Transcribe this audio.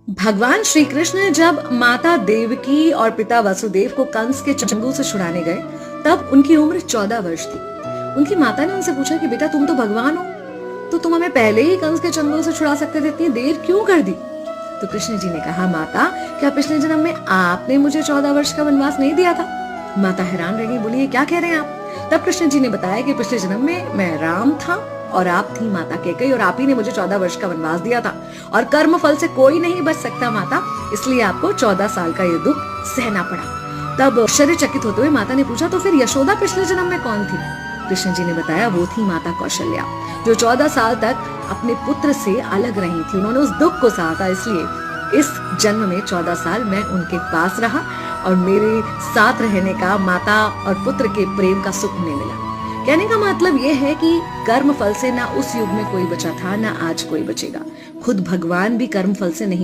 भगवान श्री कृष्ण जब माता देवकी और पिता वसुदेव को कंस के चंगुल से छुड़ाने गए, तब उनकी उम्र 14 वर्ष थी। उनकी माता ने उनसे पूछा कि बेटा तुम तो भगवान हो, तो तुम हमें पहले ही कंस के चंगुल से छुड़ा सकते थे, इतनी देर क्यों कर दी? तो कृष्ण जी ने कहा, माता क्या पिछले जन्म में आपने मुझे 14 वर्ष का वनवास नहीं दिया था? माता हैरान रह गई, बोली ये क्या कह रहे हैं आप? तब कृष्ण जी ने बताया कि पिछले जन्म में मैं राम था और आप थी माता कैकेयी, और आप ही ने मुझे 14 वर्ष का वनवास दिया था, और कर्म फल से कोई नहीं बच सकता माता, इसलिए आपको 14 साल का ये दुख सहना पड़ा। तब आश्चर्यचकित होते हुए माता ने पूछा, तो फिर यशोदा पिछले जन्म में कौन थी? कृष्ण जी ने बताया, वो थी माता कौशल्या, जो 14 साल तक अपने पुत्र से अलग रही थी। उन्होंने उस दुख को सहा था, इसलिए इस जन्म में 14 साल मैं उनके पास रहा और मेरे साथ रहने का, माता और पुत्र के प्रेम का सुख उन्हें मिला। कहने का मतलब यह है कि कर्म फल से ना उस युग में कोई बचा था, ना आज कोई बचेगा। खुद भगवान भी कर्म फल से नहीं